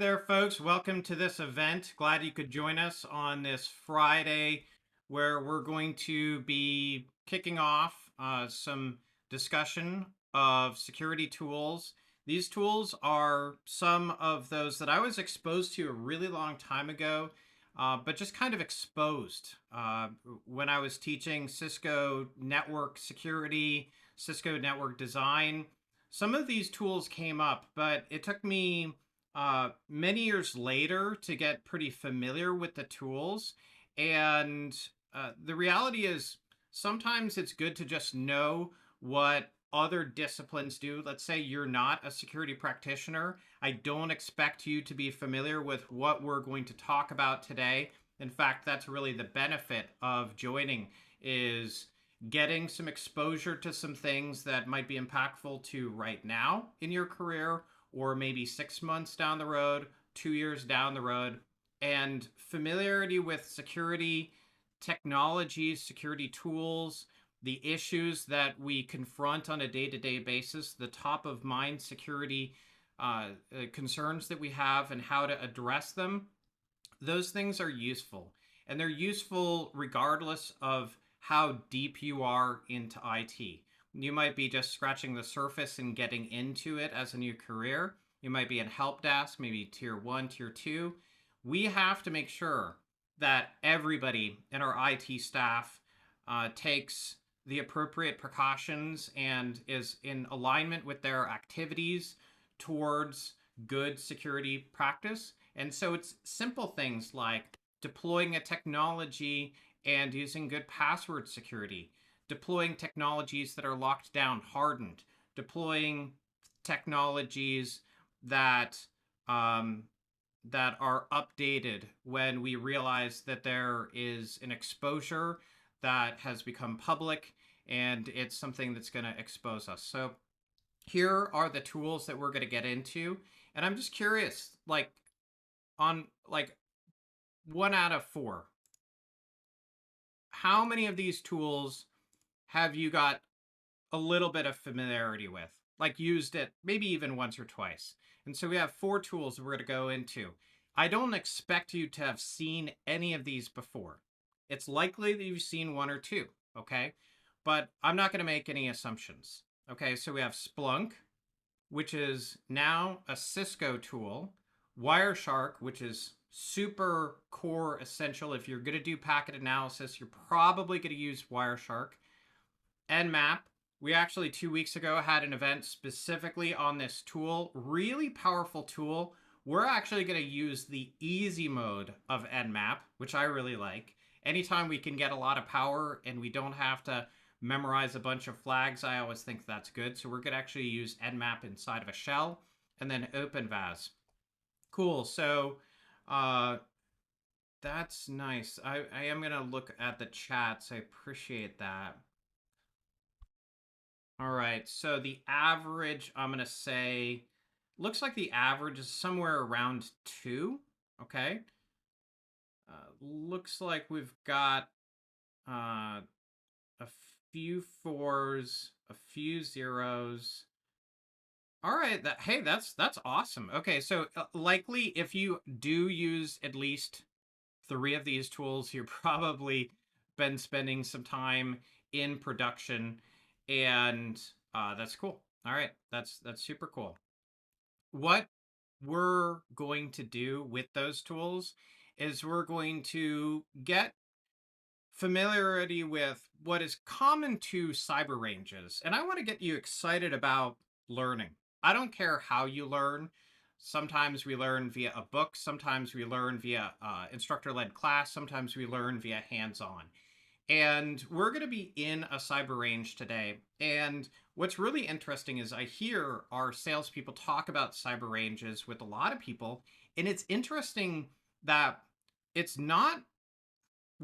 there, folks. Welcome to this event. Glad you could join us on this Friday where we're going to be kicking off some discussion of security tools. These tools are some of those that I was exposed to a really long time ago, but just kind of exposed when I was teaching Cisco network security, Cisco network design. Some of these tools came up, but it took me many years later to get pretty familiar with the tools. And the reality is sometimes it's good to just know what other disciplines do. Let's say you're not a security practitioner. I don't expect you to be familiar with what we're going to talk about today. In fact, that's really the benefit of joining, is getting some exposure to some things that might be impactful to right now in your career, or maybe 6 months down the road, 2 years down the road, and familiarity with security technologies, security tools, the issues that we confront on a day-to-day basis, the top of mind security concerns that we have and how to address them. Those things are useful, and they're useful regardless of how deep you are into IT. You might be just scratching the surface and getting into it as a new career. You might be in help desk, maybe tier 1, tier 2. We have to make sure that everybody in our IT staff takes the appropriate precautions and is in alignment with their activities towards good security practice. And so it's simple things like deploying a technology and using good password security, deploying technologies that are locked down, hardened, deploying technologies that that are updated when we realize that there is an exposure that has become public and it's something that's going to expose us. So here are the tools that we're going to get into, and I'm just curious, like on like 1 out of 4, how many of these tools have you got a little bit of familiarity with, like used it maybe even once or twice? And so we have 4 tools we're going to go into. I don't expect you to have seen any of these before. It's likely that you've seen 1 or 2, okay? But I'm not going to make any assumptions. Okay, so we have Splunk, which is now a Cisco tool, Wireshark, which is super core essential. If you're going to do packet analysis, you're probably going to use Wireshark. Nmap, we actually 2 weeks ago had an event specifically on this tool. Really powerful tool. We're actually going to use the easy mode of Nmap, which I really like. Anytime we can get a lot of power and we don't have to memorize a bunch of flags, I always think that's good. So we're going to actually use Nmap inside of a shell, and then OpenVAS. Cool. So that's nice. I am going to look at the chats. I appreciate that. All right, so the average, I'm going to say, looks like the average is somewhere around 2, okay? Looks like we've got a few 4s, a few 0s. All right, hey, that's awesome. Okay, so likely if you do use at least 3 of these tools, you're probably been spending some time in production, and that's cool. All right, that's super cool. What we're going to do with those tools is we're going to get familiarity with what is common to cyber ranges. And I want to get you excited about learning. I don't care how you learn. Sometimes we learn via a book. Sometimes we learn via instructor-led class. Sometimes we learn via hands-on. And we're going to be in a cyber range today. And what's really interesting is I hear our salespeople talk about cyber ranges with a lot of people. And it's interesting that it's not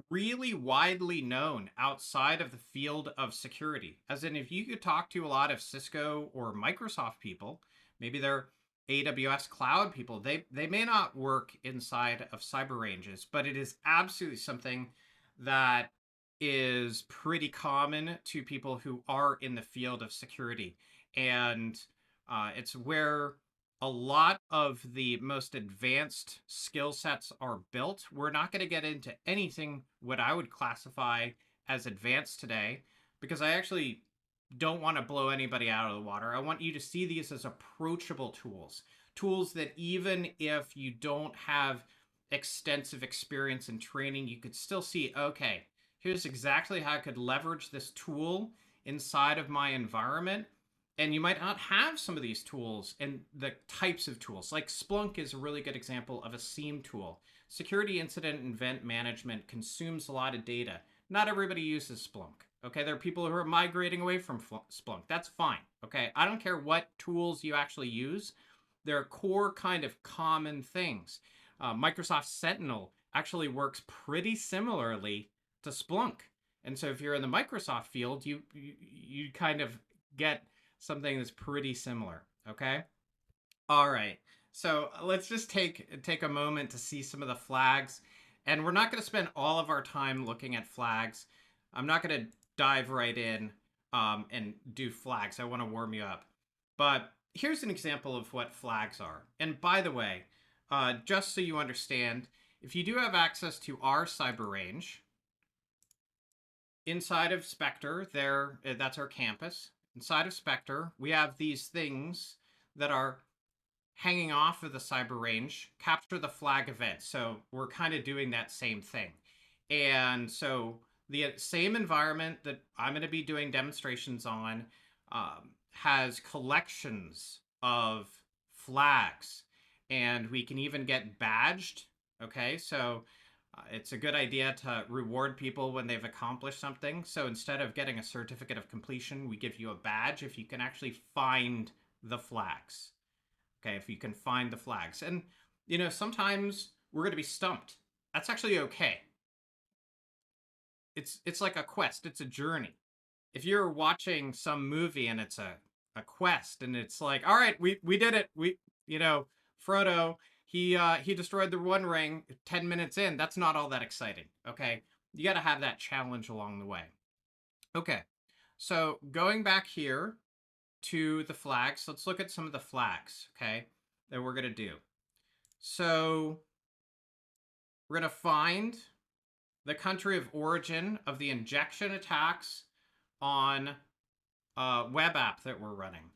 really widely known outside of the field of security. As in, if you could talk to a lot of Cisco or Microsoft people, maybe they're AWS cloud people, they may not work inside of cyber ranges, but it is absolutely something that is pretty common to people who are in the field of security. And it's where a lot of the most advanced skill sets are built. We're not going to get into anything what I would classify as advanced today, because I actually don't want to blow anybody out of the water. I want you to see these as approachable tools. Tools that even if you don't have extensive experience and training, you could still see, okay, here's exactly how I could leverage this tool inside of my environment. And you might not have some of these tools and the types of tools. Like Splunk is a really good example of a SIEM tool. Security incident and event management consumes a lot of data. Not everybody uses Splunk. Okay, there are people who are migrating away from Splunk. That's fine. Okay, I don't care what tools you actually use. There are core kind of common things. Microsoft Sentinel actually works pretty similarly to Splunk. And so if you're in the Microsoft field, you kind of get something that's pretty similar. Okay. All right. So let's just take a moment to see some of the flags. And we're not going to spend all of our time looking at flags. I'm not going to dive right in and do flags. I want to warm you up. But here's an example of what flags are. And by the way, just so you understand, if you do have access to our cyber range, inside of Spectre, that's our campus. Inside of Spectre, we have these things that are hanging off of the cyber range, capture the flag event. So we're kind of doing that same thing. And so the same environment that I'm going to be doing demonstrations on has collections of flags, and we can even get badged. Okay, so it's a good idea to reward people when they've accomplished something. So instead of getting a certificate of completion, we give you a badge if you can actually find the flags. Okay, if you can find the flags. And, you know, sometimes we're going to be stumped. That's actually okay. It's like a quest. It's a journey. If you're watching some movie and it's a quest and it's like, all right, we did it. Frodo, he destroyed the One Ring 10 minutes in. That's not all that exciting. Okay, you got to have that challenge along the way. Okay, so going back here to the flags, let's look at some of the flags. Okay, that we're gonna do. So we're gonna find the country of origin of the injection attacks on a web app that we're running.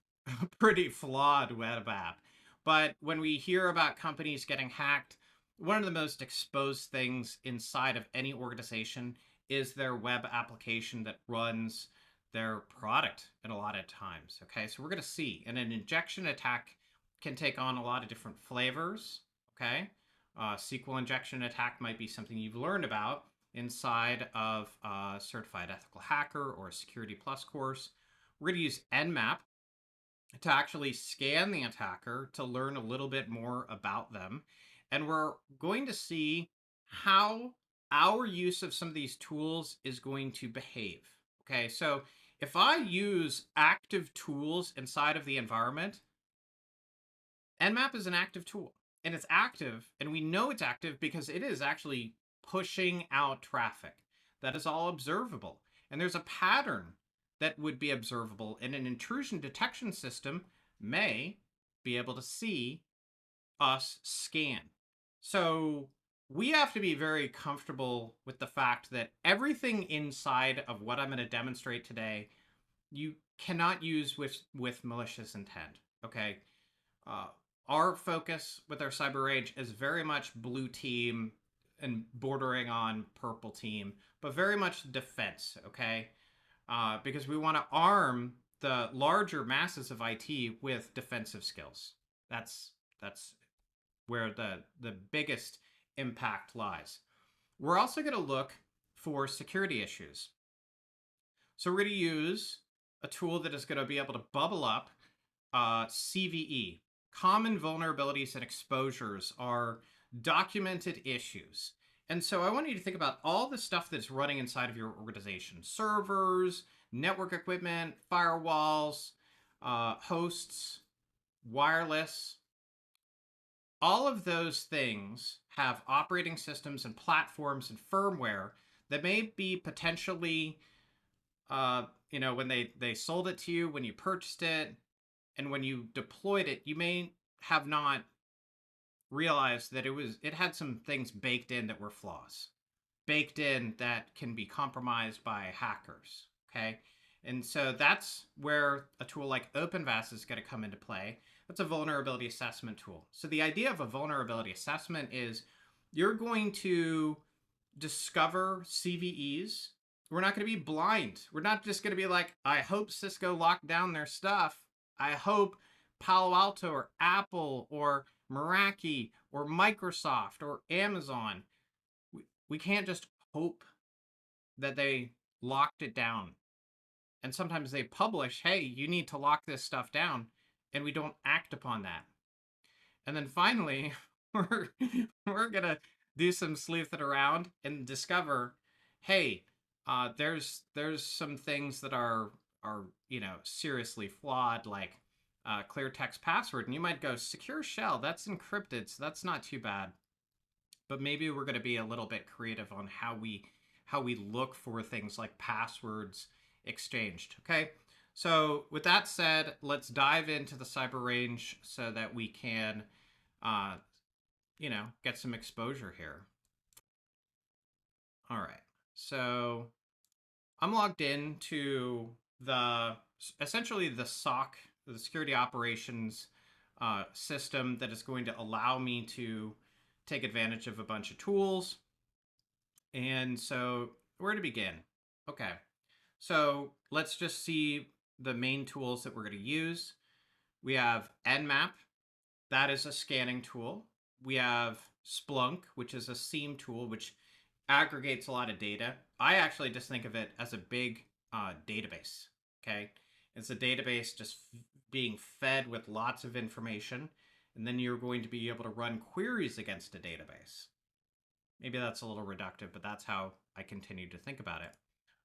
Pretty flawed web app. But when we hear about companies getting hacked, one of the most exposed things inside of any organization is their web application that runs their product at a lot of times. Okay, so we're going to see, and an injection attack can take on a lot of different flavors. Okay, SQL injection attack might be something you've learned about inside of a Certified Ethical Hacker or a Security Plus course. We're going to use Nmap to actually scan the attacker to learn a little bit more about them. And we're going to see how our use of some of these tools is going to behave. Okay, so if I use active tools inside of the environment, Nmap is an active tool. And it's active, and we know it's active because it is actually pushing out traffic. That is all observable. And there's a pattern that would be observable, and an intrusion detection system may be able to see us scan. So we have to be very comfortable with the fact that everything inside of what I'm going to demonstrate today, you cannot use with malicious intent. Okay. Our focus with our cyber range is very much blue team and bordering on purple team, but very much defense. Okay. Because we want to arm the larger masses of IT with defensive skills. That's where the biggest impact lies. We're also going to look for security issues. So we're going to use a tool that is going to be able to bubble up CVE. Common vulnerabilities and exposures are documented issues. And so I want you to think about all the stuff that's running inside of your organization. Servers, network equipment, firewalls, hosts, wireless. All of those things have operating systems and platforms and firmware that may be potentially, when they sold it to you, when you purchased it, and when you deployed it, you may have not realized that it had some things baked in that were flaws, baked in that can be compromised by hackers. Okay. And so that's where a tool like OpenVAS is going to come into play. That's a vulnerability assessment tool. So the idea of a vulnerability assessment is you're going to discover CVEs. We're not going to be blind. We're not just going to be like, I hope Cisco locked down their stuff. I hope Palo Alto or Apple or Meraki or Microsoft or Amazon. We can't just hope that they locked it down. And sometimes they publish, hey, you need to lock this stuff down, and we don't act upon that. And then finally, we're gonna do some sleuthing around and discover, hey, there's some things that are seriously flawed, like clear text password, and you might go secure shell. That's encrypted, so that's not too bad. But maybe we're going to be a little bit creative on how we look for things like passwords exchanged. Okay. So with that said, let's dive into the cyber range so that we can, get some exposure here. All right. So I'm logged into essentially the SOC, the security operations system that is going to allow me to take advantage of a bunch of tools. And so where to begin? Okay. So let's just see the main tools that we're going to use. We have Nmap. That is a scanning tool. We have Splunk, which is a SIEM tool, which aggregates a lot of data. I actually just think of it as a big database. Okay. It's a database just being fed with lots of information. And then you're going to be able to run queries against a database. Maybe that's a little reductive, but that's how I continue to think about it.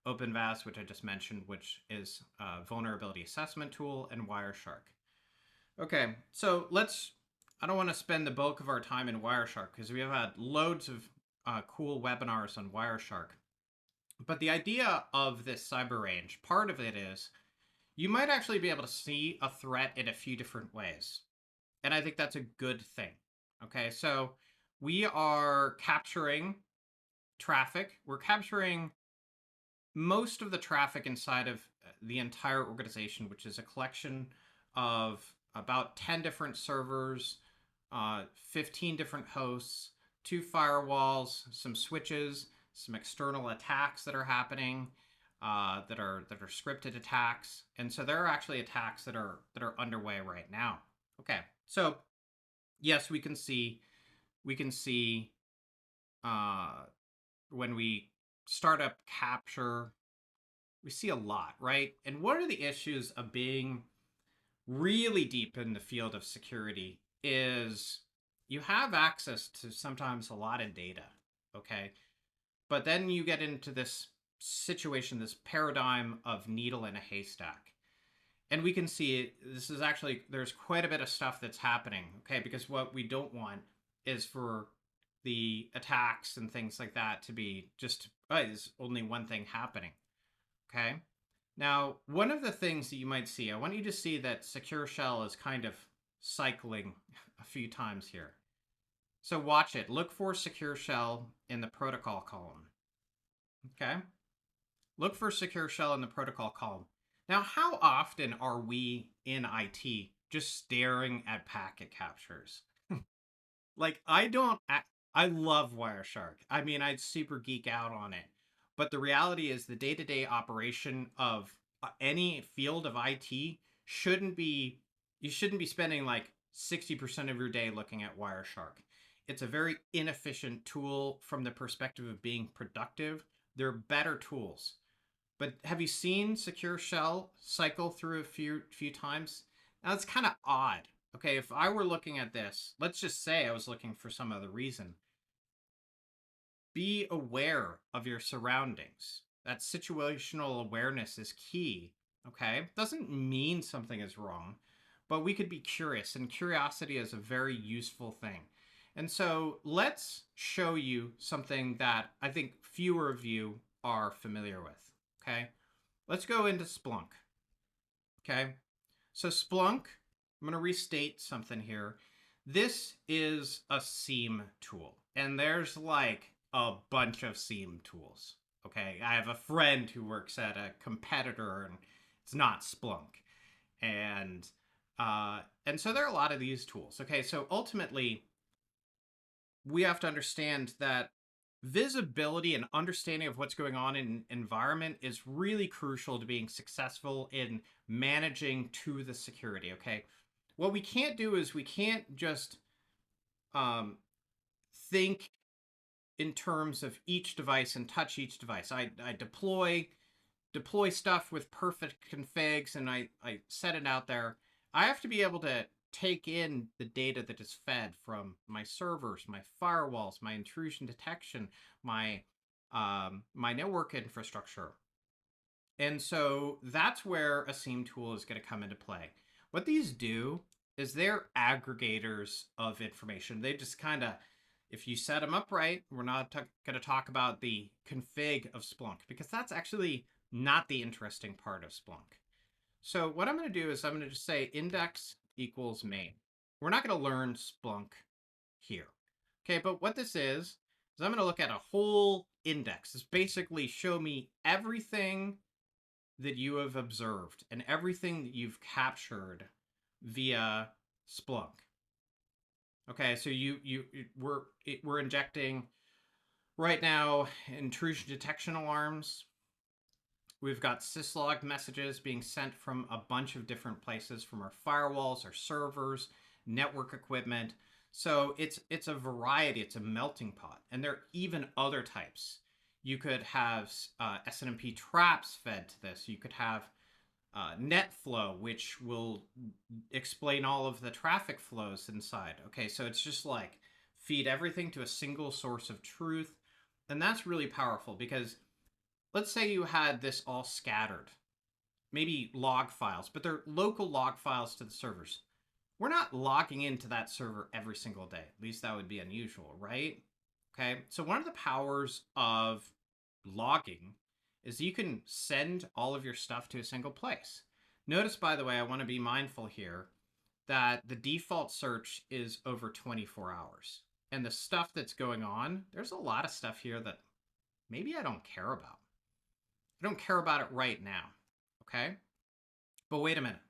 OpenVAS, which I just mentioned, which is a vulnerability assessment tool, and Wireshark. Okay, so I don't want to spend the bulk of our time in Wireshark because we have had loads of cool webinars on Wireshark. But the idea of this cyber range, part of it is you might actually be able to see a threat in a few different ways. And I think that's a good thing. Okay, so we are capturing traffic. We're capturing most of the traffic inside of the entire organization, which is a collection of about 10 different servers, 15 different hosts, 2 firewalls, some switches, some external attacks that are happening, that are scripted attacks. And so there are actually attacks that are underway right now. Okay, so yes, we can see when we start up capture, we see a lot, right? And what are the issues of being really deep in the field of security is you have access to sometimes a lot of data, okay? But then you get into this situation, this paradigm of needle in a haystack. And we can see this is actually, there's quite a bit of stuff that's happening, okay? Because what we don't want is for the attacks and things like that to be just, there's only one thing happening, okay? Now, one of the things that you might see, I want you to see that Secure Shell is kind of cycling a few times here. So watch it. Look for Secure Shell in the protocol column. Okay? Look for Secure Shell in the protocol column. Now, how often are we in IT just staring at packet captures? Like, I love Wireshark. I mean, I'd super geek out on it. But the reality is the day-to-day operation of any field of IT you shouldn't be spending like 60% of your day looking at Wireshark. It's a very inefficient tool from the perspective of being productive. There are better tools. But have you seen Secure Shell cycle through a few times? Now it's kind of odd. Okay, if I were looking at this, let's just say I was looking for some other reason. Be aware of your surroundings. That situational awareness is key, okay? Doesn't mean something is wrong, but we could be curious, and curiosity is a very useful thing. And so let's show you something that I think fewer of you are familiar with, okay? Let's go into Splunk, okay? So Splunk I'm going to restate something here. This is a SIEM tool, and there's like a bunch of SIEM tools. Okay, I have a friend who works at a competitor, and it's not Splunk, and and so there are a lot of these tools. Okay, so ultimately, we have to understand that visibility and understanding of what's going on in environment is really crucial to being successful in managing to the security. Okay, what we can't do is we can't just um, think in terms of each device and touch each device. I deploy stuff with perfect configs and I set it out there. I have to be able to take in the data that is fed from my servers, my firewalls, my intrusion detection, my network infrastructure. And so that's where a SIEM tool is going to come into play. What these do is they're aggregators of information. They just kind of, if you set them up right, we're not going to talk about the config of Splunk because that's actually not the interesting part of Splunk. So what I'm going to do is I'm going to just say index equals main. We're not going to learn Splunk here. Okay, but what this is I'm going to look at a whole index. It's basically show me everything that you have observed and everything that you've captured via Splunk. Okay, so we're injecting right now intrusion detection alarms. We've got syslog messages being sent from a bunch of different places, from our firewalls, our servers, network equipment. So it's a variety, it's a melting pot. And there are even other types. You could have SNMP traps fed to this. You could have NetFlow, which will explain all of the traffic flows inside. Okay, so it's just like feed everything to a single source of truth. And that's really powerful because let's say you had this all scattered, maybe log files, but they're local log files to the servers. We're not logging into that server every single day. At least that would be unusual, right? Okay, so one of the powers of logging is you can send all of your stuff to a single place. Notice, by the way, I want to be mindful here that the default search is over 24 hours. And the stuff that's going on, there's a lot of stuff here that maybe I don't care about. I don't care about it right now, okay? But wait a minute.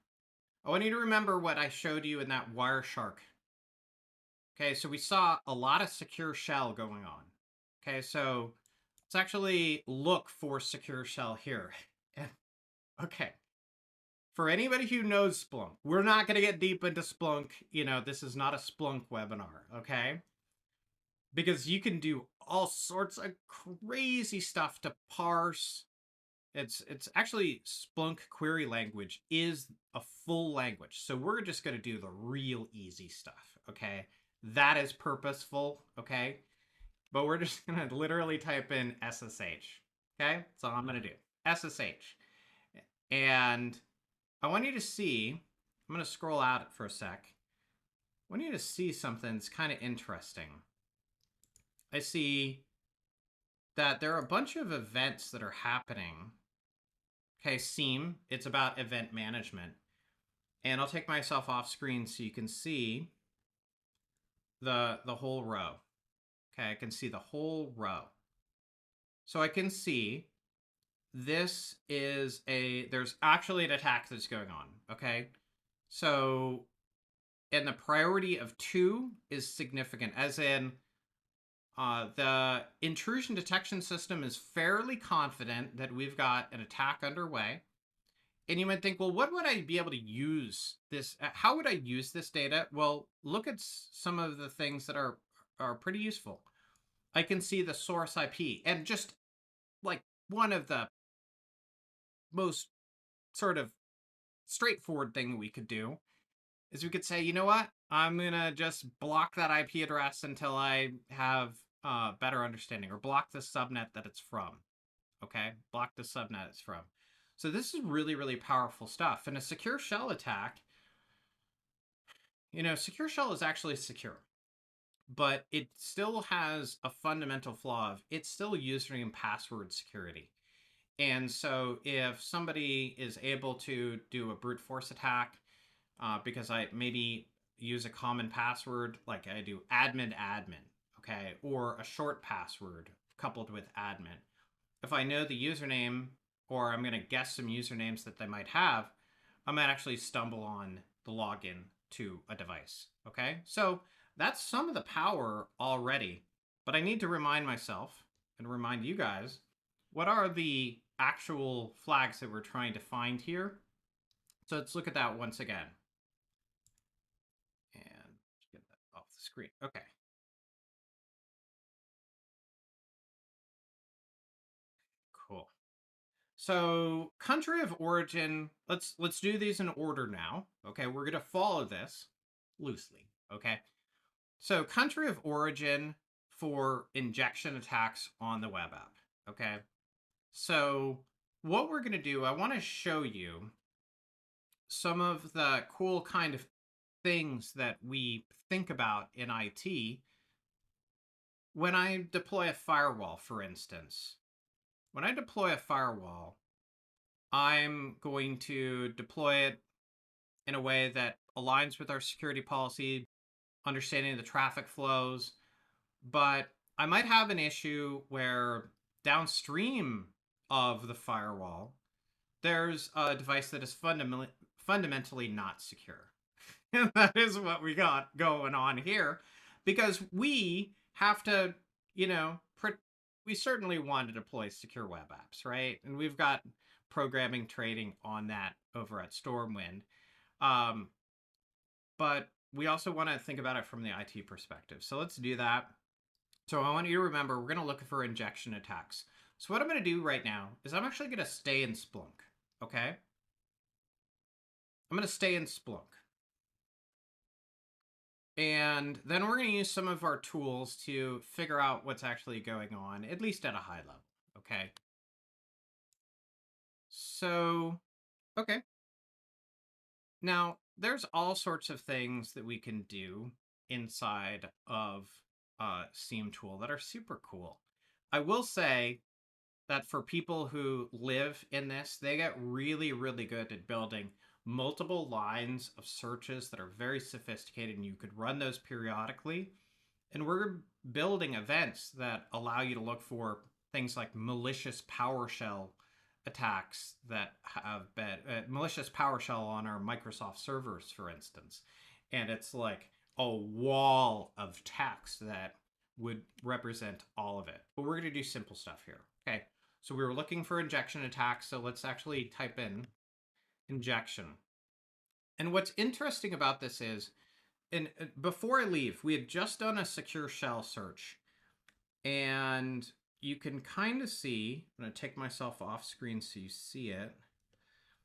I want you to remember what I showed you in that Wireshark. Okay, so we saw a lot of secure shell going on. Okay, so let's actually look for secure shell here. Okay, for anybody who knows Splunk, we're not going to get deep into Splunk. You know, this is not a Splunk webinar, okay? Because you can do all sorts of crazy stuff to parse. It's actually Splunk query language is a full language. So we're just going to do the real easy stuff, okay? That is purposeful, okay? But we're just going to literally type in SSH, okay? That's all I'm going to do. SSH. And I want you to see, I'm going to scroll out for a sec. I want you to see something that's kind of interesting. I see that there are a bunch of events that are happening. Okay, SIEM, it's about event management. And I'll take myself off screen so you can see the whole row. Okay, I can see the whole row. So I can see this is there's actually an attack that's going on, okay? So, and the priority of 2 is significant, as in the intrusion detection system is fairly confident that we've got an attack underway. And you might think, well, what would I be able to use this? How would I use this data? Well, look at some of the things that are pretty useful. I can see the source IP, and just like one of the most sort of straightforward thing we could do is we could say, you know what? I'm going to just block that IP address until I have better understanding, or block the subnet that it's from. Okay? Block the subnet it's from. So this is really, really powerful stuff. And a secure shell attack, you know, secure shell is actually secure, but it still has a fundamental flaw of it's still username and password security. And so if somebody is able to do a brute force attack, because I maybe use a common password, like I do admin admin, okay, or a short password coupled with admin. If I know the username, or I'm going to guess some usernames that they might have, I might actually stumble on the login to a device. Okay, so that's some of the power already. But I need to remind myself and remind you guys, what are the actual flags that we're trying to find here? So let's look at that once again. And get that off the screen. Okay. Cool. So country of origin, let's do these in order now. Okay, we're gonna follow this loosely. Okay. So country of origin for injection attacks on the web app. Okay. So what we're gonna do, I want to show you some of the cool kind of things that we think about in IT when I deploy a firewall, for instance. When I deploy a firewall, I'm going to deploy it in a way that aligns with our security policy, understanding the traffic flows. But I might have an issue where downstream of the firewall, there's a device that is fundamentally not secure. And that is what we got going on here, because we have to, you know, we certainly want to deploy secure web apps, right? And we've got programming training on that over at Stormwind. Um, but we also want to think about it from the IT perspective. So let's do that. So I want you to remember, we're going to look for injection attacks. So what I'm going to do right now is I'm actually going to stay in Splunk, okay? I'm going to stay in Splunk. And then we're going to use some of our tools to figure out what's actually going on, at least at a high level, okay? So, okay. Now, there's all sorts of things that we can do inside of a SIEM tool that are super cool. I will say that for people who live in this, they get really, really good at building multiple lines of searches that are very sophisticated, and you could run those periodically. And we're building events that allow you to look for things like malicious PowerShell attacks that have been malicious PowerShell on our Microsoft servers, for instance. And it's like a wall of text that would represent all of it. But we're going to do simple stuff here. Okay. So we were looking for injection attacks. So let's actually type in injection. And what's interesting about this is, and before I leave, we had just done a secure shell search, and you can kind of see, I'm going to take myself off screen so you see it.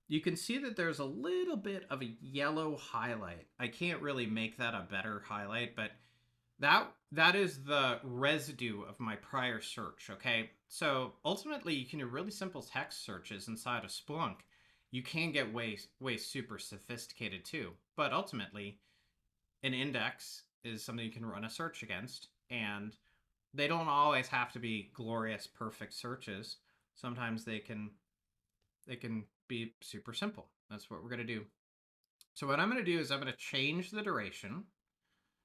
You can see that there's a little bit of a yellow highlight. I can't really make that a better highlight, but that is the residue of my prior search, okay? So ultimately, you can do really simple text searches inside of Splunk. You can get way super sophisticated too, but ultimately, an index is something you can run a search against, and they don't always have to be glorious, perfect searches. Sometimes they can be super simple. That's what we're going to do. So what I'm going to do is I'm going to change the duration,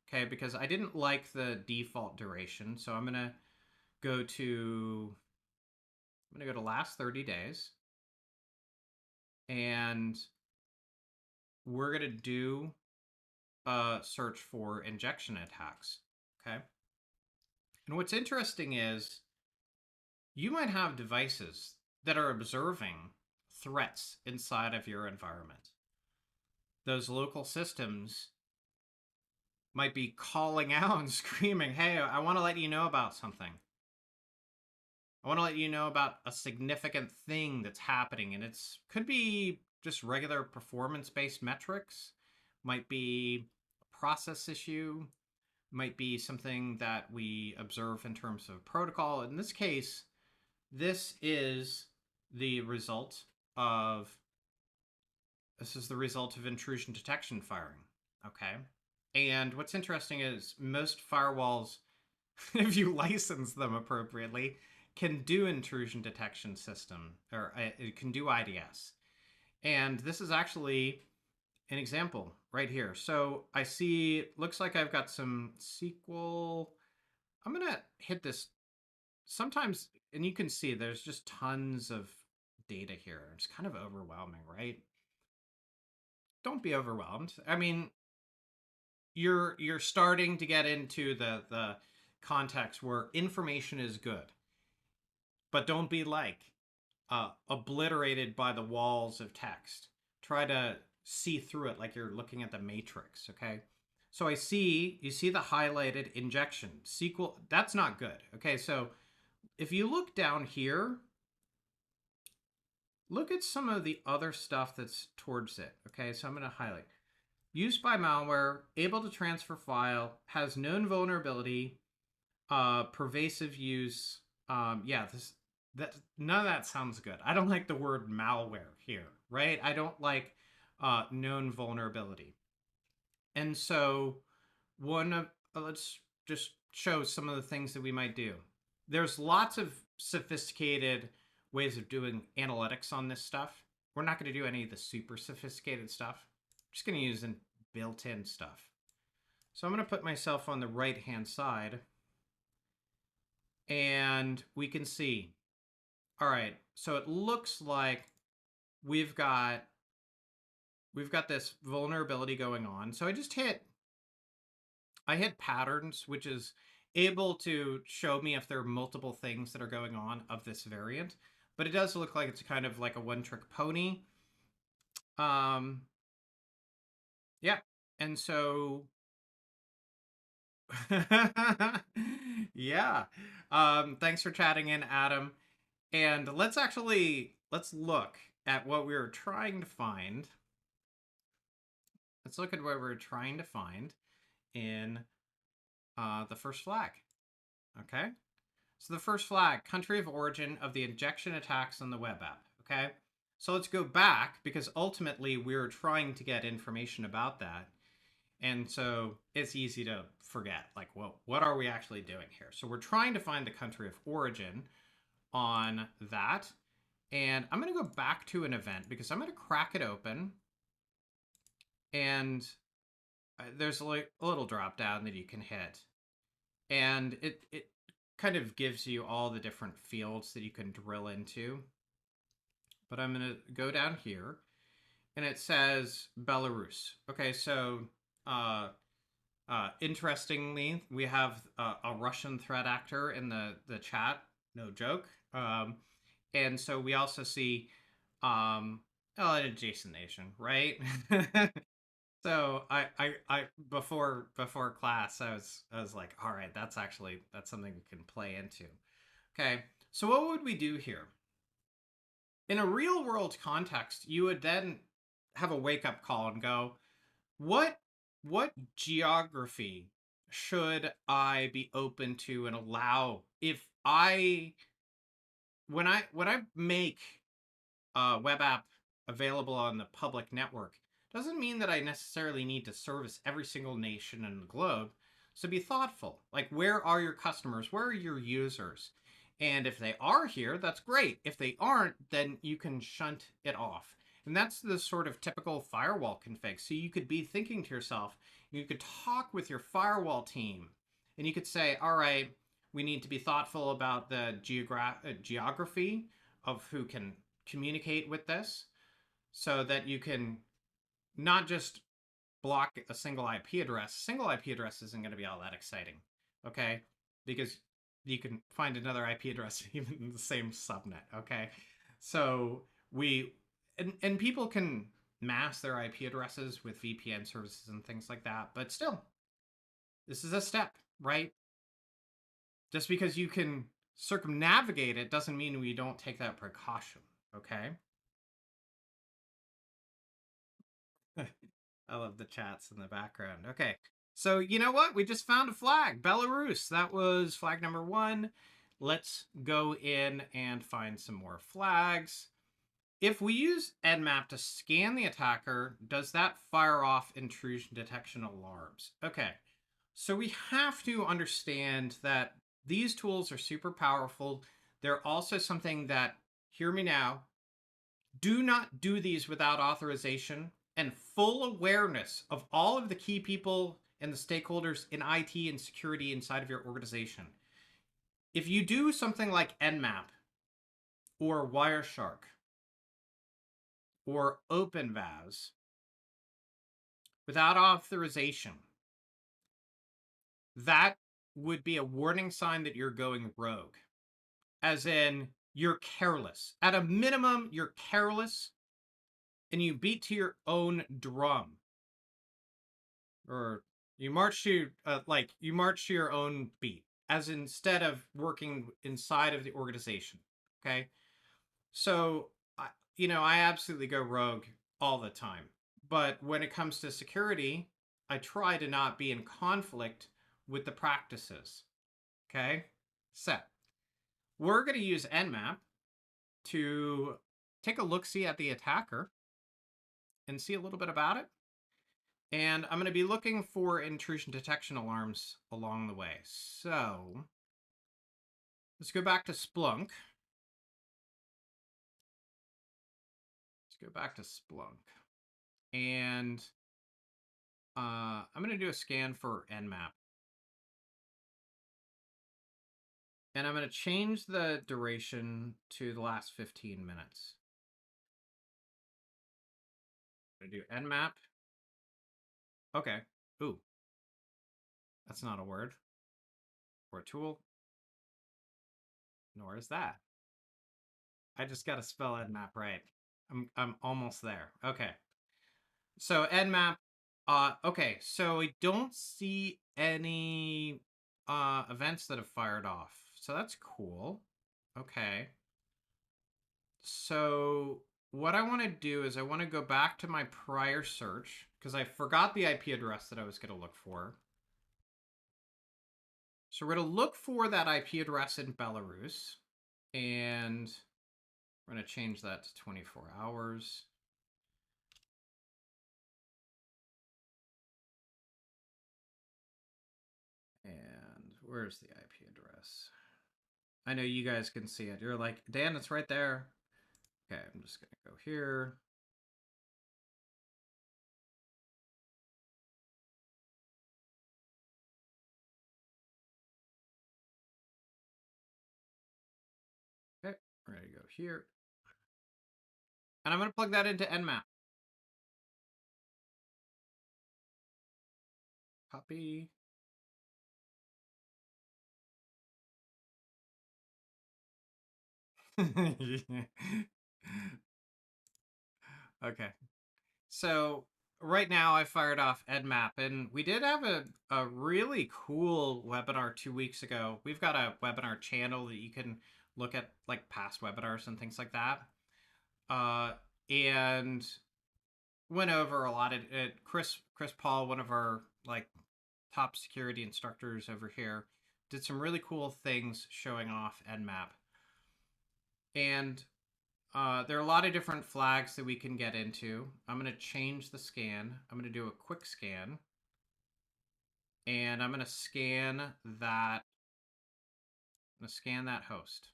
okay, because I didn't like the default duration. So I'm going to go to last 30 days, and we're going to do a search for injection attacks, okay? And what's interesting is you might have devices that are observing threats inside of your environment. Those local systems might be calling out and screaming, hey, I want to let you know about something. I want to let you know about a significant thing that's happening. And it's could be just regular performance-based metrics, might be a process issue, might be something that we observe in terms of protocol. In this case, this is the result of intrusion detection firing, okay? And what's interesting is most firewalls, if you license them appropriately, can do intrusion detection system, or it can do IDS. And this is actually an example right here. So I see, looks like I've got some SQL. I'm going to hit this sometimes, and you can see there's just tons of data here. It's kind of overwhelming, right? Don't be overwhelmed. I mean, you're starting to get into the context where information is good, but don't be like obliterated by the walls of text. Try to see through it like you're looking at the matrix. Okay, so you see the highlighted injection SQL. That's not good. Okay, so if you look down here, look at some of the other stuff that's towards it. Okay, so I'm going to highlight. Used by malware, able to transfer file, has known vulnerability, pervasive use. Yeah, that none of that sounds good. I don't like the word malware here, right? I don't like known vulnerability. And so one of let's just show some of the things that we might do. There's lots of sophisticated ways of doing analytics on this stuff. We're not going to do any of the super sophisticated stuff. I'm just going to use built-in stuff. So I'm going to put myself on the right-hand side, and we can see. All right, so it looks like we've got this vulnerability going on. So I hit patterns, which is able to show me if there are multiple things that are going on of this variant. But it does look like it's kind of like a one-trick pony. Yeah, and so yeah. Thanks for chatting in, Adam. And let's look at what we were trying to find. Let's look at what we're trying to find in the first flag. Okay. So the first flag, country of origin of the injection attacks on the web app. Okay. So let's go back, because ultimately we're trying to get information about that. And so it's easy to forget, like, well, what are we actually doing here? So we're trying to find the country of origin on that. And I'm going to go back to an event because I'm going to crack it open. And there's like a little drop down that you can hit. And it kind of gives you all the different fields that you can drill into. But I'm going to go down here, and it says Belarus. Okay, so interestingly, we have a Russian threat actor in the chat. No joke. And so we also see an adjacent nation, right? So I before class, I was like, all right, that's something we can play into. Okay, so what would we do here? In a real world context, you would then have a wake up call and go, what geography should I be open to and allow if when I make a web app available on the public network, doesn't mean that I necessarily need to service every single nation in the globe. So be thoughtful. Like, where are your customers? Where are your users? And if they are here, that's great. If they aren't, then you can shunt it off. And that's the sort of typical firewall config. So you could be thinking to yourself, you could talk with your firewall team, and you could say, all right, we need to be thoughtful about the geography of who can communicate with this, so that you can not just block a single IP address. Single IP address isn't going to be all that exciting, okay? Because you can find another IP address even in the same subnet, okay? So and people can mask their IP addresses with VPN services and things like that, but still, this is a step, right? Just because you can circumnavigate it doesn't mean we don't take that precaution, okay? I love the chats in the background. Okay. So you know what? We just found a flag. Belarus. That was flag number 1. Let's go in and find some more flags. If we use Nmap to scan the attacker, does that fire off intrusion detection alarms? Okay. So we have to understand that these tools are super powerful. They're also something that, hear me now, do not do these without authorization. and full awareness of all of the key people and the stakeholders in IT and security inside of your organization. If you do something like Nmap or Wireshark or OpenVAS without authorization, that would be a warning sign that you're going rogue. As in, you're careless. At a minimum, you're careless and you beat to your own drum. Or you march to you march to your own beat, as instead of working inside of the organization. Okay. So I absolutely go rogue all the time. But when it comes to security, I try to not be in conflict with the practices. Okay? So, we're going to use Nmap to take a look-see at the attacker and see a little bit about it. And I'm going to be looking for intrusion detection alarms along the way. So, let's go back to Splunk. Let's go back to Splunk. And I'm going to do a scan for Nmap. And I'm going to change the duration to the last 15 minutes. I'm going to do Nmap. Okay. Ooh. That's not a word or a tool. Nor is that. I just got to spell Nmap right. I'm almost there. Okay. So Nmap. Okay. So I don't see any events that have fired off. So that's cool. Okay. So what I want to do is I want to go back to my prior search because I forgot the IP address that I was going to look for. So we're going to look for that IP address in Belarus, and we're going to change that to 24 hours. And where's the IP address? I know you guys can see it. You're like, Dan, it's right there. Okay, I'm just going to go here. Okay, we're going to go here. And I'm going to plug that into Nmap. Copy. Okay. So right now I fired off Nmap, and we did have a really cool webinar 2 weeks ago. We've got a webinar channel that you can look at like past webinars and things like that. And went over a lot of it. Chris Paul, one of our like top security instructors over here, did some really cool things showing off Nmap. And there are a lot of different flags that we can get into. I'm going to change the scan. I'm going to do a quick scan. And I'm going to scan that. I'm going to scan that host.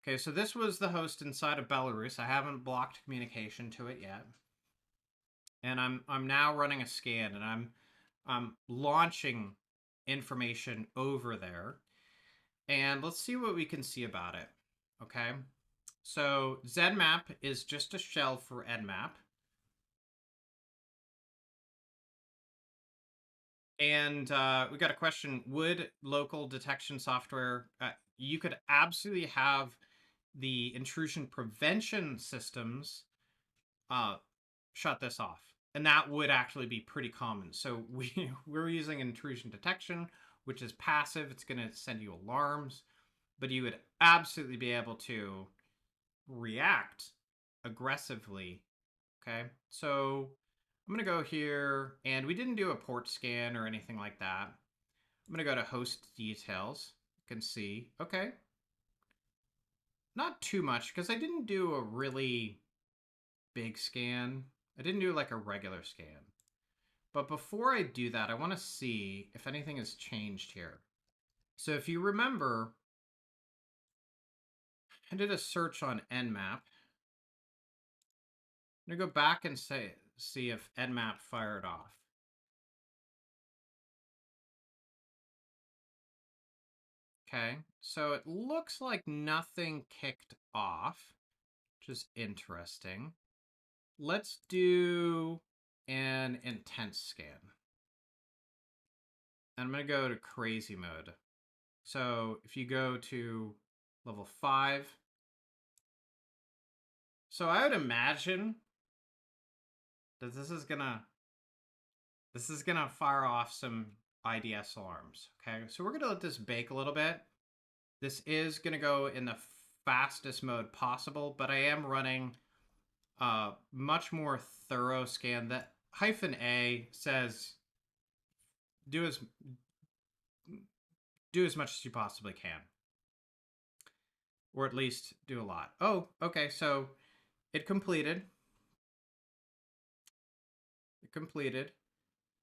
Okay, so this was the host inside of Belarus. I haven't blocked communication to it yet. And I'm now running a scan, and I'm launching information over there. And let's see what we can see about it. Okay. So Znmap is just a shell for Nmap. And we got a question: would local detection software? You could absolutely have the intrusion prevention systems shut this off, and that would actually be pretty common. So we're using intrusion detection, which is passive. It's going to send you alarms, but you would absolutely be able to react aggressively. Okay, so I'm going to go here, and we didn't do a port scan or anything like that. I'm going to go to host details. You can see, okay, not too much because I didn't do a really big scan. I didn't do like a regular scan. But before I do that, I want to see if anything has changed here. So if you remember, I did a search on Nmap. I'm going to go back and say, see if Nmap fired off. Okay, so it looks like nothing kicked off, which is interesting. Let's do an intense scan. And I'm going to go to crazy mode. So if you go to level 5, so I would imagine that this is gonna fire off some IDS alarms. Okay, so we're gonna let this bake a little bit. This is gonna go in the fastest mode possible, but I am running a much more thorough scan. That -A says do as much as you possibly can, or at least do a lot. Oh, okay, so it completed.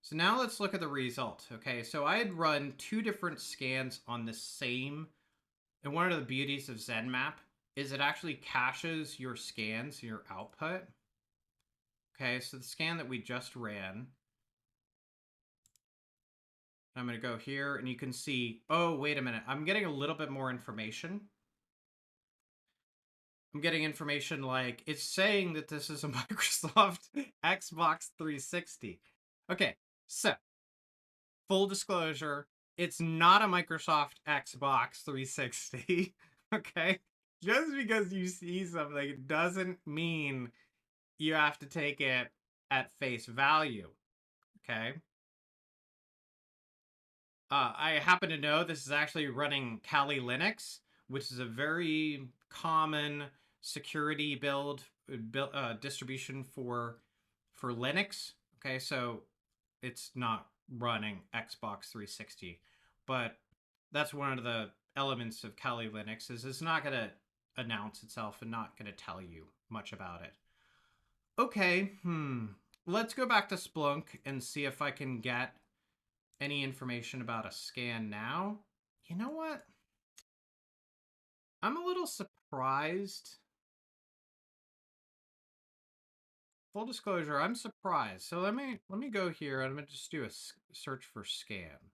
So now let's look at the result. Okay, so I had run 2 different scans on the same, and one of the beauties of Nmap is it actually caches your scans and your output. Okay, so the scan that we just ran, I'm going to go here and you can see, oh, wait a minute, I'm getting a little bit more information. I'm getting information like it's saying that this is a Microsoft Xbox 360. Okay, so full disclosure, it's not a Microsoft Xbox 360. Okay, just because you see something doesn't mean you have to take it at face value. Okay. I happen to know this is actually running Kali Linux, which is a very common security build distribution for Linux. Okay, so it's not running Xbox 360, but that's one of the elements of Kali Linux is it's not going to announce itself and not going to tell you much about it. Okay, let's go back to Splunk and see if I can get any information about a scan now. You know what? I'm a little surprised. Full disclosure, I'm surprised. So let me go here. I'm going to just do a search for scan.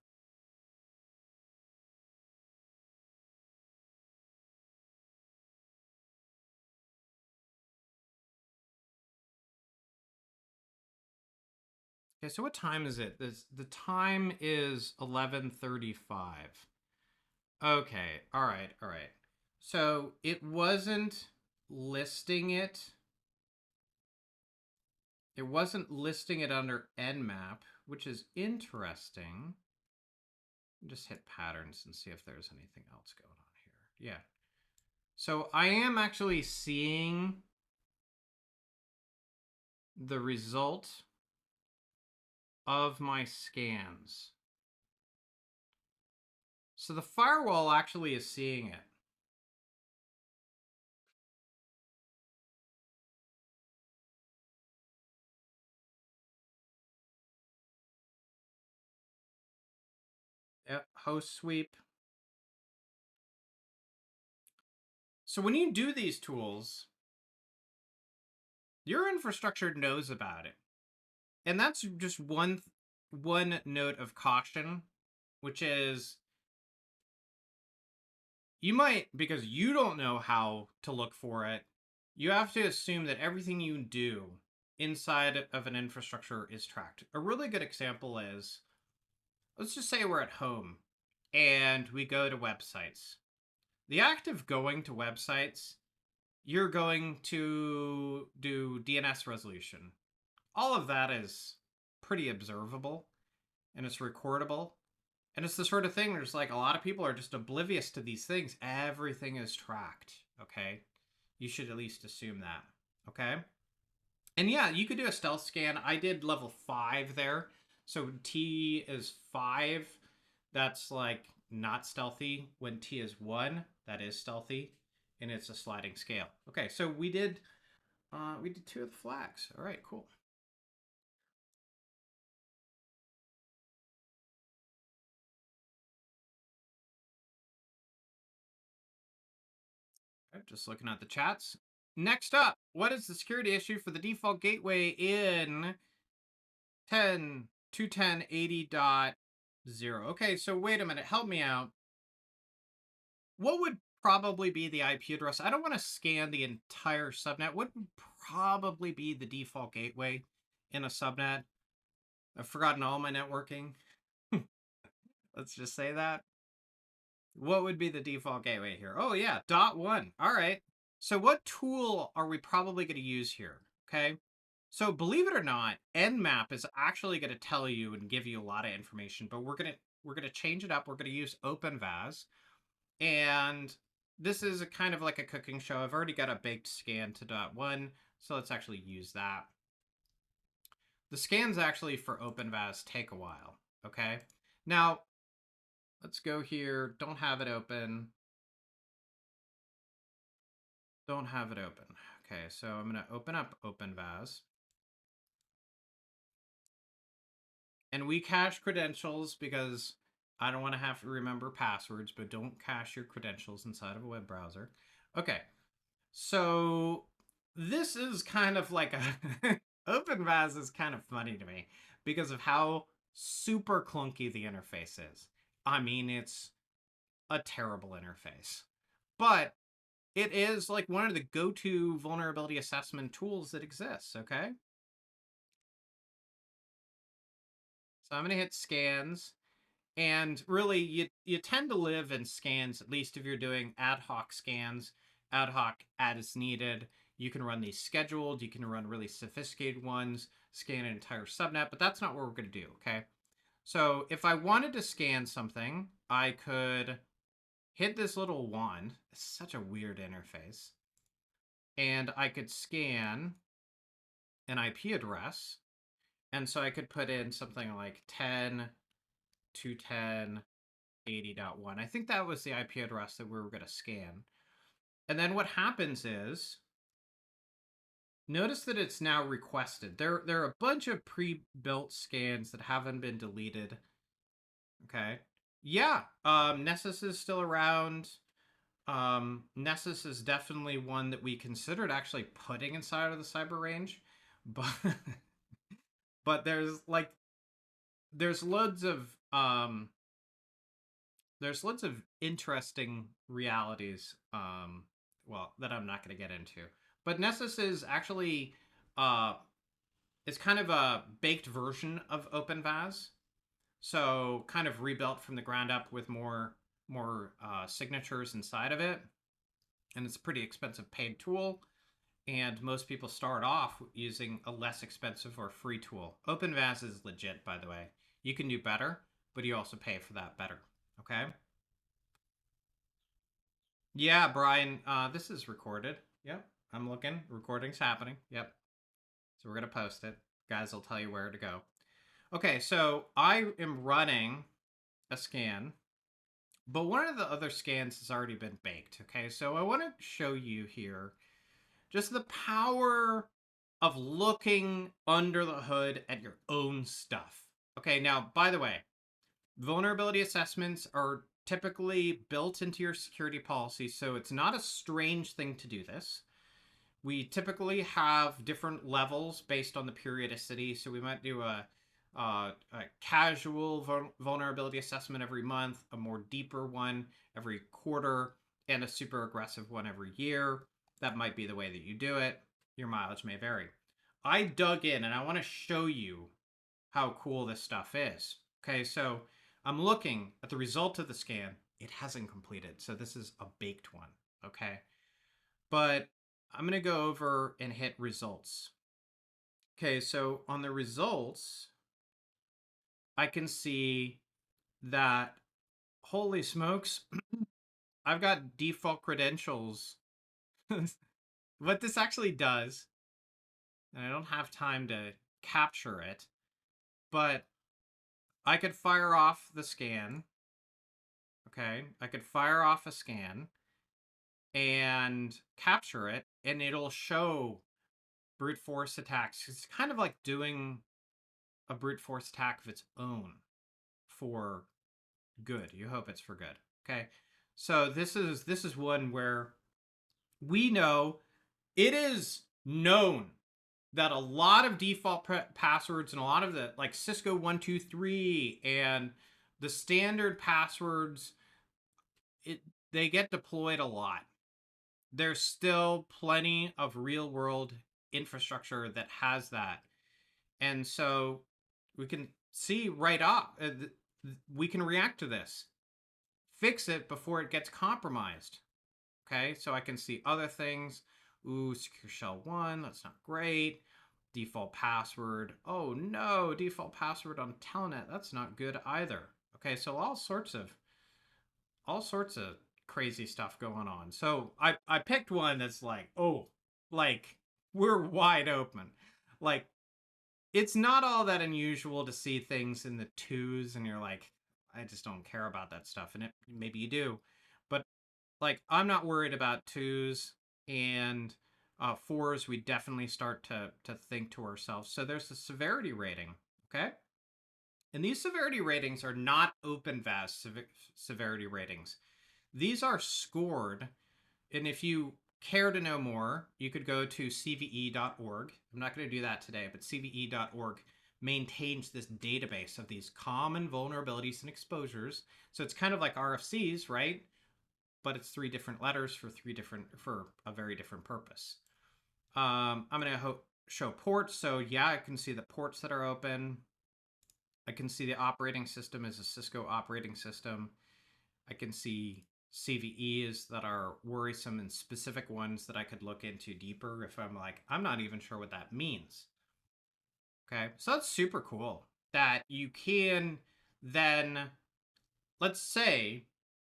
Okay, so what time is it? The time is 11:35. Okay, all right. So it wasn't listing it. It wasn't listing it under Nmap, which is interesting. Just hit patterns and see if there's anything else going on here. Yeah. So I am actually seeing the result of my scans. So the firewall actually is seeing it. Yep, host sweep. So when you do these tools, your infrastructure knows about it. And that's just one note of caution, which is you might, because you don't know how to look for it, you have to assume that everything you do inside of an infrastructure is tracked. A really good example is, let's just say we're at home and we go to websites. The act of going to websites, you're going to do DNS resolution. All of that is pretty observable and it's recordable. And it's the sort of thing there's like a lot of people are just oblivious to these things. Everything is tracked, okay? You should at least assume that, okay? And yeah, you could do a stealth scan. I did level 5 there. So T is 5. That's like not stealthy. When T is 1, that is stealthy. And it's a sliding scale. Okay, so we did 2 of the flags. All right, cool. Just looking at the chats. next up, what is the security issue for the default gateway in 10.210.80.0? Okay, so wait a minute, help me out. What would probably be the IP address? I don't want to scan the entire subnet. What would probably be the default gateway in a subnet? I've forgotten all my networking. Let's just say that. What would be the default gateway here? Oh yeah, .1. All right. So what tool are we probably going to use here? Okay. So believe it or not, Nmap is actually going to tell you and give you a lot of information, but we're gonna change it up. We're going to use OpenVAS, and this is a kind of like a cooking show. I've already got a baked scan to .1, so let's actually use that. The scans actually for OpenVAS take a while. Okay. Now let's go here. Don't have it open. Don't have it open. Okay, so I'm going to open up OpenVAS. And we cache credentials because I don't want to have to remember passwords, but don't cache your credentials inside of a web browser. Okay, so this is kind of like a... OpenVAS is kind of funny to me because of how super clunky the interface is. I mean, it's a terrible interface. But it is like one of the go-to vulnerability assessment tools that exists, okay? So I'm going to hit scans. And really, you tend to live in scans, at least if you're doing ad hoc scans, ad hoc as needed. You can run these scheduled. You can run really sophisticated ones, scan an entire subnet, but that's not what we're going to do, okay? So if I wanted to scan something, I could hit this little wand. It's such a weird interface. And I could scan an IP address. And so I could put in something like 10.210.80.1. I think that was the IP address that we were going to scan. And then what happens is, notice that it's now requested. There are a bunch of pre-built scans that haven't been deleted. Okay. Yeah, Nessus is still around. Nessus is definitely one that we considered actually putting inside of the cyber range. But but there's loads of interesting realities, well, that I'm not going to get into. But Nessus is actually it's kind of a baked version of OpenVAS, so kind of rebuilt from the ground up with more signatures inside of it, and it's a pretty expensive paid tool. And most people start off using a less expensive or free tool. OpenVAS is legit, by the way. You can do better, but you also pay for that better. Okay. Yeah, Brian, this is recorded. Yep, I'm looking. Recording's happening. Yep. So we're going to post it. Guys will tell you where to go. Okay, so I am running a scan, but one of the other scans has already been baked. Okay, so I want to show you here just the power of looking under the hood at your own stuff. Okay, now, by the way, vulnerability assessments are typically built into your security policy, so it's not a strange thing to do this. We typically have different levels based on the periodicity, so we might do a casual vulnerability assessment every month, a more deeper one every quarter, and a super aggressive one every year. That might be the way that you do it. Your mileage may vary. I dug in and I want to show you how cool this stuff is. Okay, so I'm looking at the result of the scan. It hasn't completed, so this is a baked one, okay? But I'm going to go over and hit results. Okay, so on the results, I can see that, holy smokes, I've got default credentials. What this actually does, and I don't have time to capture it, but I could fire off the scan. Okay, I could fire off a scan and capture it, and it'll show brute force attacks. It's kind of like doing a brute force attack of its own for good. You hope it's for good. Okay, so this is one where we know it is known that a lot of default passwords and a lot of the like Cisco 123 and the standard passwords, it they get deployed a lot. There's still plenty of real world infrastructure that has that. And so we can see right off, we can react to this, fix it before it gets compromised. Okay, so I can see other things. Ooh, secure shell 1, that's not great. Default password. Oh no, default password on telnet. That's not good either. Okay, so all sorts of crazy stuff going on. So I picked one that's like, oh, like we're wide open. Like it's not all that unusual to see things in the twos and you're like, I just don't care about that stuff. And maybe you do. But like I'm not worried about twos and fours. We definitely start to think to ourselves. So there's the severity rating, okay? And these severity ratings are not OpenVAS severity ratings. These are scored, and if you care to know more, you could go to cve.org. I'm not going to do that today, but cve.org maintains this database of these common vulnerabilities and exposures. So it's kind of like RFCs, right? But it's 3 different letters for a very different purpose. I'm going to show ports. So yeah, I can see the ports that are open. I can see the operating system is a Cisco operating system. I can see CVEs that are worrisome and specific ones that I could look into deeper if I'm like, I'm not even sure what that means. Okay, so that's super cool that you can then, let's say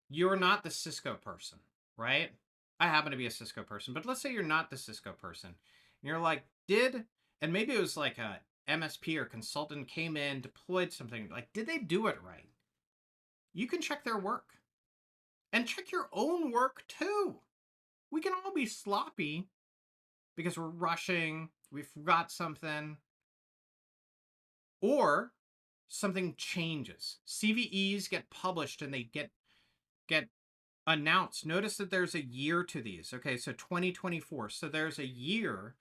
you're not the Cisco person, right? I happen to be a Cisco person, but let's say you're not the Cisco person. And you're like, and maybe it was like a MSP or consultant came in, deployed something, like, did they do it right? You can check their work and check your own work too. We can all be sloppy because we're rushing, we forgot something, or something changes. CVEs get published and they get announced. Notice that there's a year to these. Okay, so 2024. So there's a year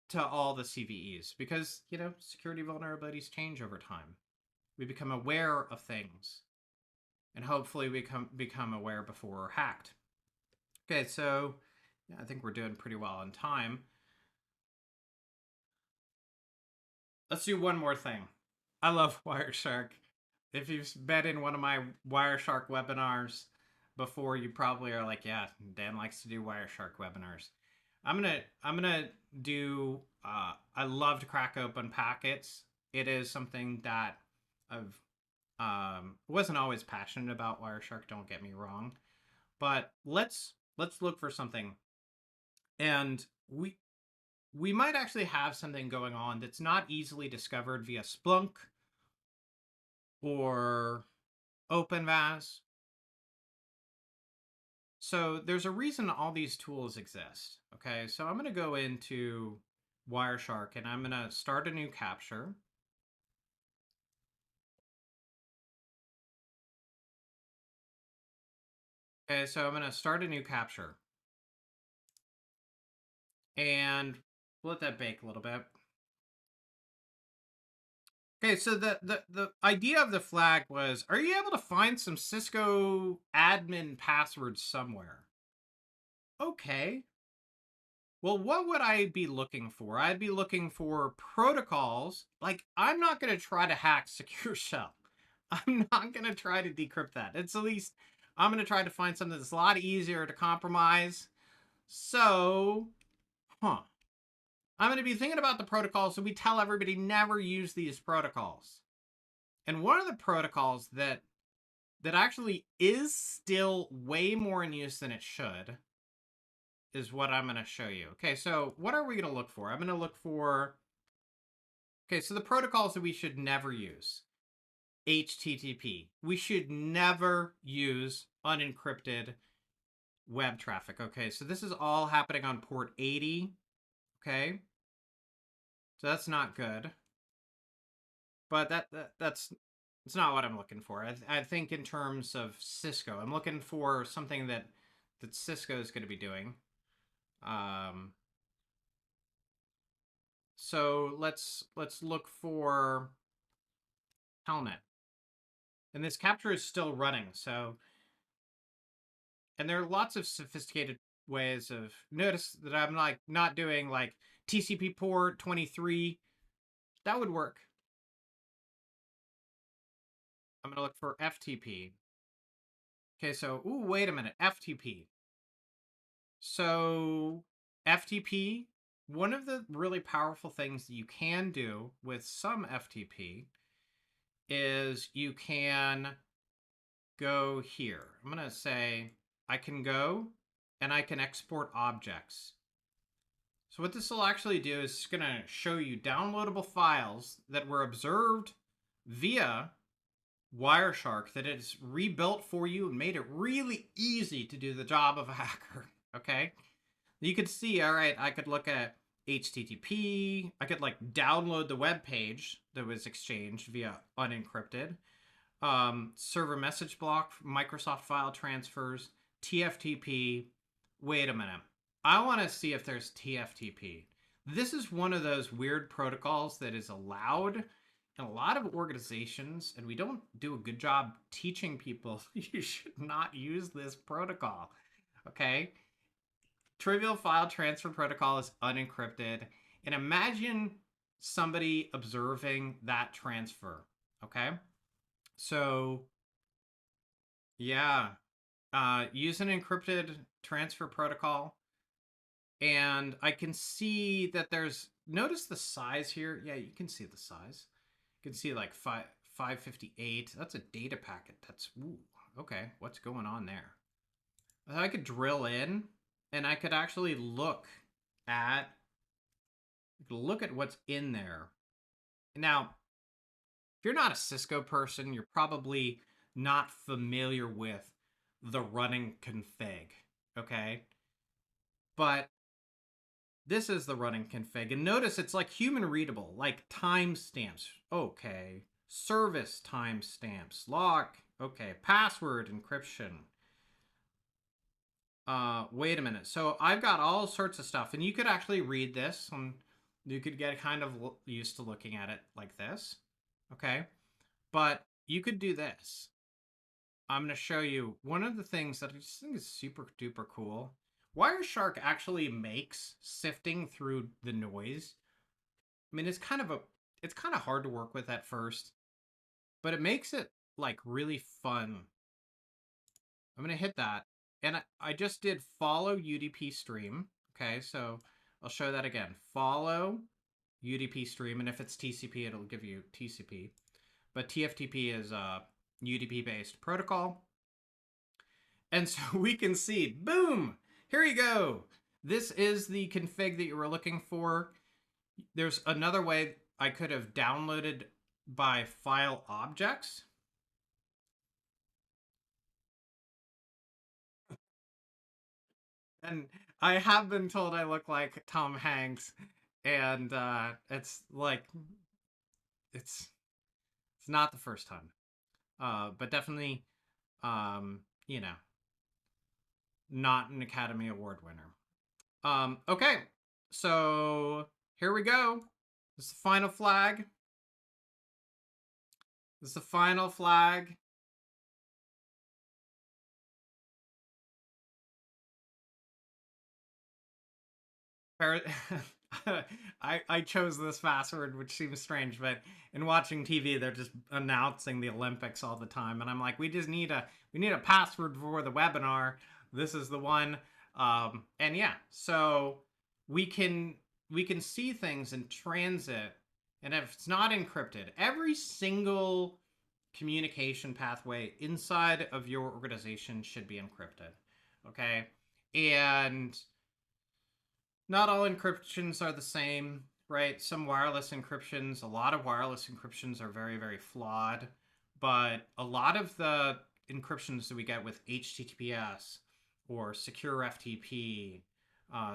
to all the CVEs because, you know, security vulnerabilities change over time. We become aware of things and hopefully we become aware before we're hacked. Okay, so yeah, I think we're doing pretty well on time. Let's do one more thing. I love Wireshark. If you've been in one of my Wireshark webinars before, you probably are like, yeah, Dan likes to do Wireshark webinars. I'm gonna do. I love to crack open packets. It is something that I've wasn't always passionate about Wireshark. Don't get me wrong, but let's look for something, and we might actually have something going on that's not easily discovered via Splunk or OpenVAS. So there's a reason all these tools exist. Okay, so I'm going to go into Wireshark and I'm going to start a new capture. Okay, so I'm going to start a new capture. And let that bake a little bit. Okay, so the idea of the flag was, are you able to find some Cisco admin passwords somewhere? Okay. Well, what would I be looking for? I'd be looking for protocols. Like, I'm not going to try to hack Secure Shell. I'm not going to try to decrypt that. It's at least, I'm going to try to find something that's a lot easier to compromise. So, I'm going to be thinking about the protocols, so we tell everybody never use these protocols. And one of the protocols that actually is still way more in use than it should is what I'm going to show you. Okay, so what are we going to look for? I'm going to look for, okay, so the protocols that we should never use. HTTP. We should never use unencrypted web traffic. Okay, so this is all happening on port 80. Okay, so that's not good. But that's it's not what I'm looking for. I think in terms of Cisco, I'm looking for something that Cisco is going to be doing. So let's look for Telnet. And this capture is still running. So, and there are lots of sophisticated ways of, notice that I'm like not doing like TCP port 23. That would work. I'm gonna look for FTP. Okay, so, ooh, wait a minute, FTP. So FTP, one of the really powerful things that you can do with some FTP is you can go here. I'm going to say I can go and I can export objects. So what this will actually do is it's going to show you downloadable files that were observed via Wireshark, that it's rebuilt for you and made it really easy to do the job of a hacker. Okay? You could see, all right, I could look at HTTP. I could like download the web page that was exchanged via unencrypted. Server message block, Microsoft file transfers, TFTP. Wait a minute. I want to see if there's TFTP. This is one of those weird protocols that is allowed in a lot of organizations, and we don't do a good job teaching people you should not use this protocol. Okay? Trivial file transfer protocol is unencrypted. And imagine somebody observing that transfer. Okay. So, yeah, use an encrypted transfer protocol. And I can see that there's, notice the size here. Yeah, you can see the size. You can see like 558. That's a data packet. That's, ooh, okay. What's going on there? I could drill in and I could actually look at what's in there. Now, if you're not a Cisco person, you're probably not familiar with the running config, okay? But this is the running config. And notice it's like human readable, like timestamps. Okay. Service timestamps. Lock. Okay. Password encryption. Wait a minute. So I've got all sorts of stuff, and you could actually read this, and you could get kind of used to looking at it like this. Okay. But you could do this. I'm going to show you one of the things that I just think is super duper cool. Wireshark actually makes sifting through the noise. I mean, it's kind of hard to work with at first, but it makes it like really fun. I'm going to hit that. And I just did follow UDP stream. Okay, so I'll show that again. Follow UDP stream. And if it's TCP, it'll give you TCP. But TFTP is a UDP-based protocol. And so we can see, boom, here you go. This is the config that you were looking for. There's another way I could have downloaded by file objects. And I have been told I look like Tom Hanks, and it's like it's not the first time, but definitely, you know, not an Academy Award winner. Okay, so here we go. This is the final flag. This is the final flag. I chose this password, which seems strange, but in watching TV, they're just announcing the Olympics all the time, and I'm like, we need a password for the webinar. This is the one, and yeah, so we can see things in transit, and if it's not encrypted, every single communication pathway inside of your organization should be encrypted. Okay, and not all encryptions are the same, right? Some wireless encryptions, a lot of wireless encryptions are very, very flawed. But a lot of the encryptions that we get with HTTPS or secure FTP,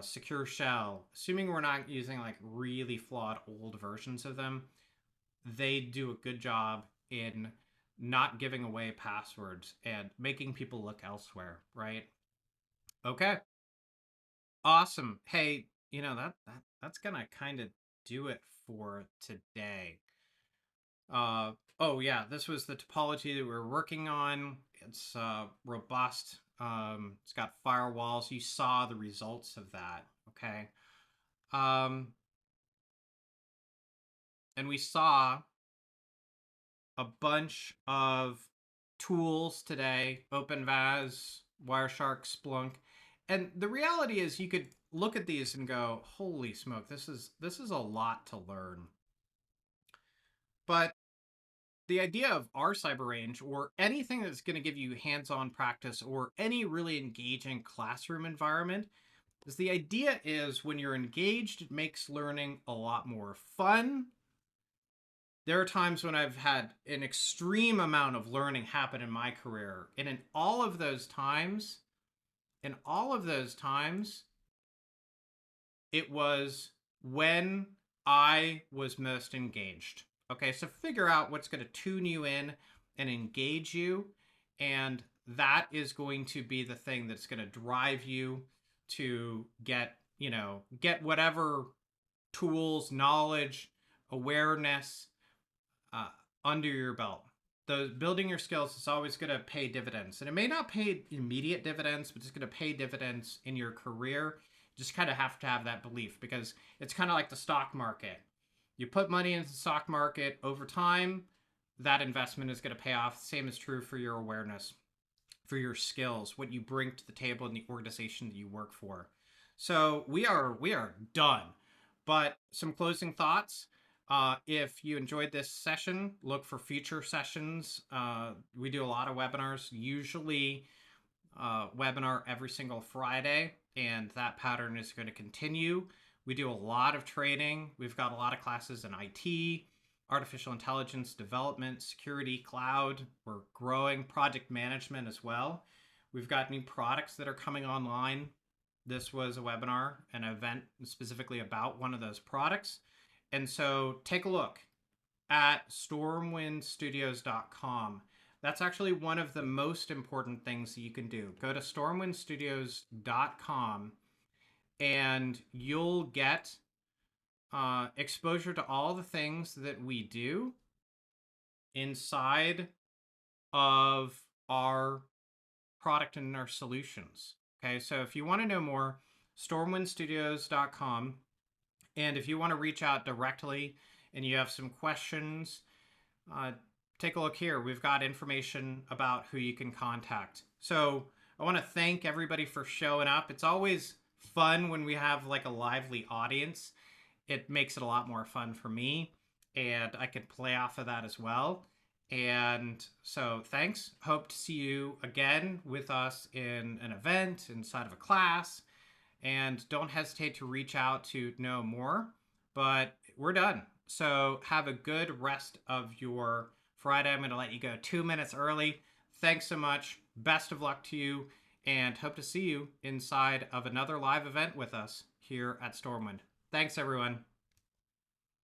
secure shell, assuming we're not using like really flawed old versions of them, they do a good job in not giving away passwords and making people look elsewhere, right? Okay. Awesome. Hey, that's gonna kind of do it for today. Oh yeah, this was the topology that we're working on. It's robust. It's got firewalls. You saw the results of that, okay? And we saw a bunch of tools today, OpenVAS, Wireshark, Splunk. And the reality is you could look at these and go, holy smoke, this is a lot to learn. But the idea of our cyber range, or anything that's going to give you hands-on practice, or any really engaging classroom environment, is the idea is when you're engaged, it makes learning a lot more fun. There are times when I've had an extreme amount of learning happen in my career, and in all of those times, it was when I was most engaged. Okay, so figure out what's going to tune you in and engage you, and that is going to be the thing that's going to drive you to get whatever tools, knowledge, awareness under your belt. Building your skills is always going to pay dividends, and it may not pay immediate dividends, but it's going to pay dividends in your career. You just kind of have to have that belief, because it's kind of like the stock market. You put money into the stock market, over time, that investment is going to pay off. The same is true for your awareness, for your skills, what you bring to the table in the organization that you work for. So we are done. But some closing thoughts. If you enjoyed this session, look for future sessions. We do a lot of webinars, usually webinar every single Friday, and that pattern is going to continue. We do a lot of training. We've got a lot of classes in IT, artificial intelligence development, security, cloud. We're growing project management as well. We've got new products that are coming online. This was a webinar, an event specifically about one of those products. And so take a look at StormWindStudios.com. That's actually one of the most important things that you can do. Go to StormWindStudios.com and you'll get exposure to all the things that we do inside of our product and our solutions. Okay, so if you want to know more, StormWindStudios.com. And if you want to reach out directly and you have some questions, take a look here. We've got information about who you can contact. So I want to thank everybody for showing up. It's always fun when we have like a lively audience. It makes it a lot more fun for me, and I can play off of that as well. And so thanks. Hope to see you again with us in an event, inside of a class. And don't hesitate to reach out to know more. But we're done. So have a good rest of your Friday. I'm going to let you go 2 minutes early. Thanks so much. Best of luck to you, and hope to see you inside of another live event with us here at Stormwind. Thanks, everyone.